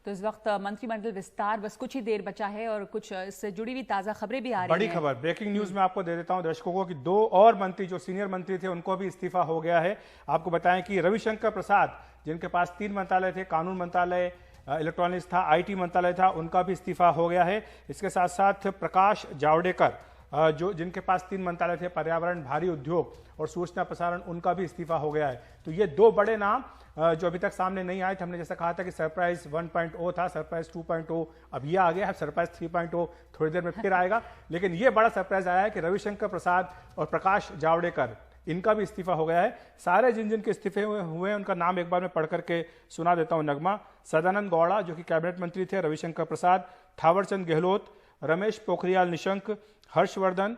तो इस वक्त मंत्रिमंडल विस्तार बस कुछ ही देर बचा है और कुछ इससे जुड़ी हुई ताजा खबरें भी आ रही हैं। बड़ी खबर, ब्रेकिंग न्यूज में आपको दे देता हूं दर्शकों को कि 2 और मंत्री जो सीनियर मंत्री थे उनको भी इस्तीफा हो गया है। आपको बताएं कि रविशंकर प्रसाद जिनके पास 3 मंत्रालय थे, कानून मंत्रालय, इलेक्ट्रॉनिक्स था, IT मंत्रालय था, उनका भी इस्तीफा हो गया है। इसके साथ साथ प्रकाश जावड़ेकर जो जिनके पास 3 मंत्रालय थे, पर्यावरण, भारी उद्योग और सूचना प्रसारण, उनका भी इस्तीफा हो गया है। तो ये 2 बड़े नाम जो अभी तक सामने नहीं आए थे। हमने जैसा कहा था कि सरप्राइज 1.0 था, सरप्राइज 2.0 अब ये आ गया है, सरप्राइज 3.0 थोड़ी देर में फिर आएगा। लेकिन ये बड़ा सरप्राइज आया है कि रविशंकर प्रसाद और प्रकाश जावड़ेकर इनका भी इस्तीफा हो गया है। सारे जिन जिन के इस्तीफे हुए हैं उनका नाम एक बार मैं पढ़ करके सुना देता हूं। नगमा सदानंद गौड़ा जो कि कैबिनेट मंत्री थे, रविशंकर प्रसाद, थावरचंद गहलोत, रमेश पोखरियाल निशंक, हर्षवर्धन,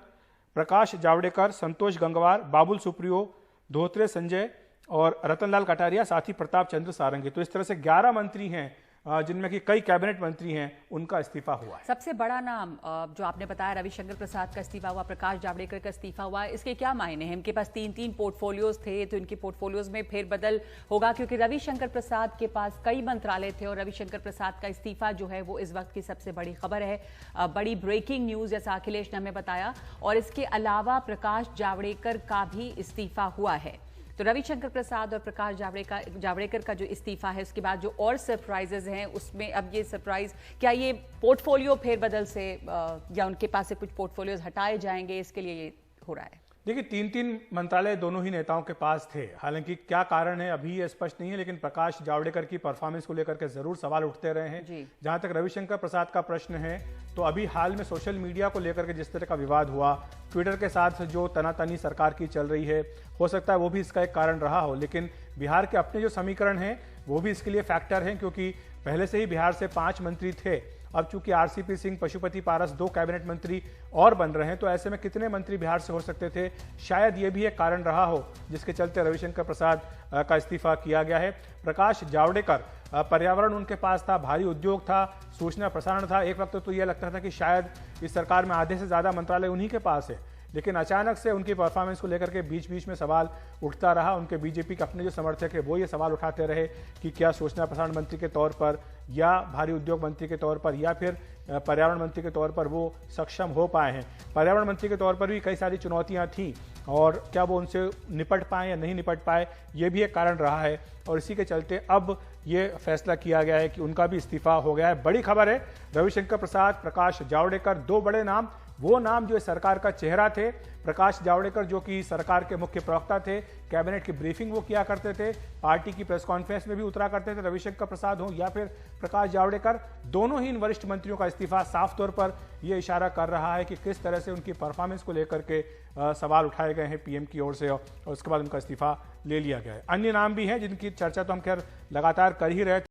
प्रकाश जावड़ेकर, संतोष गंगवार, बाबुल सुप्रियो, धोत्रे संजय और रतनलाल कटारिया, साथ ही प्रताप चंद्र सारंगी। तो इस तरह से 11 मंत्री हैं जिनमें कि कई कैबिनेट मंत्री हैं, उनका इस्तीफा हुआ है। सबसे बड़ा नाम जो आपने बताया रविशंकर प्रसाद का इस्तीफा हुआ, प्रकाश जावड़ेकर का इस्तीफा हुआ, इसके क्या मायने हैं? इनके पास 3-3 पोर्टफोलियोज थे, तो इनके पोर्टफोलियोज में फेरबदल होगा क्योंकि रविशंकर प्रसाद के पास कई मंत्रालय थे और रविशंकर प्रसाद का इस्तीफा जो है वो इस वक्त की सबसे बड़ी खबर है, बड़ी ब्रेकिंग न्यूज जैसा अखिलेश ने हमें बताया। और इसके अलावा प्रकाश जावड़ेकर का भी इस्तीफा हुआ है। तो रविशंकर प्रसाद और प्रकाश जावड़ेकर का जो इस्तीफा है उसके बाद जो और सरप्राइजेज हैं उसमें अब ये सरप्राइज क्या ये पोर्टफोलियो फेरबदल से या उनके पास से कुछ पोर्टफोलियोज हटाए जाएंगे, इसके लिए ये हो रहा है? देखिए 3-3 मंत्रालय दोनों ही नेताओं के पास थे। हालांकि क्या कारण है अभी ये स्पष्ट नहीं है, लेकिन प्रकाश जावड़ेकर की परफॉर्मेंस को लेकर के जरूर सवाल उठते रहे हैं। जहां तक रविशंकर प्रसाद का प्रश्न है तो अभी हाल में सोशल मीडिया को लेकर के जिस तरह का विवाद हुआ, ट्विटर के साथ जो तनातनी सरकार की चल रही है, हो सकता है वो भी इसका एक कारण रहा हो। लेकिन बिहार के अपने जो समीकरण हैं वो भी इसके लिए फैक्टर हैं, क्योंकि पहले से ही बिहार से 5 मंत्री थे। अब चूंकि RCP सिंह, पशुपति पारस 2 कैबिनेट मंत्री और बन रहे हैं, तो ऐसे में कितने मंत्री बिहार से हो सकते थे? शायद ये भी एक कारण रहा हो जिसके चलते रविशंकर प्रसाद का इस्तीफा किया गया है। प्रकाश जावड़ेकर पर्यावरण उनके पास था, भारी उद्योग था, सूचना प्रसारण था। एक वक्त तो यह लगता था कि शायद इस सरकार में आधे से ज्यादा मंत्रालय उन्हीं के पास है, लेकिन अचानक से उनकी परफॉर्मेंस को लेकर के बीच बीच में सवाल उठता रहा। उनके बीजेपी के अपने जो समर्थक है वो ये सवाल उठाते रहे कि क्या सूचना प्रसारण मंत्री के तौर पर या भारी उद्योग मंत्री के तौर पर या फिर पर्यावरण मंत्री के तौर पर वो सक्षम हो पाए हैं। पर्यावरण मंत्री के तौर पर भी कई सारी चुनौतियां थीं और क्या वो उनसे निपट पाए या नहीं निपट पाए, ये भी एक कारण रहा है। और इसी के चलते अब ये फैसला किया गया है कि उनका भी इस्तीफा हो गया है। बड़ी खबर है, रविशंकर प्रसाद, प्रकाश जावड़ेकर 2 बड़े नाम, वो नाम जो सरकार का चेहरा थे। प्रकाश जावड़ेकर जो कि सरकार के मुख्य प्रवक्ता थे, कैबिनेट की ब्रीफिंग वो किया करते थे, पार्टी की प्रेस कॉन्फ्रेंस में भी उतरा करते थे। रविशंकर प्रसाद हो या फिर प्रकाश जावड़ेकर, दोनों ही इन वरिष्ठ मंत्रियों का इस्तीफा साफ तौर पर यह इशारा कर रहा है कि किस तरह से उनकी परफॉर्मेंस को लेकर के सवाल उठाए गए हैं PM की ओर से, और उसके बाद उनका इस्तीफा ले लिया गया है। अन्य नाम भी हैं जिनकी चर्चा तो हम खैर लगातार कर ही रहे थे।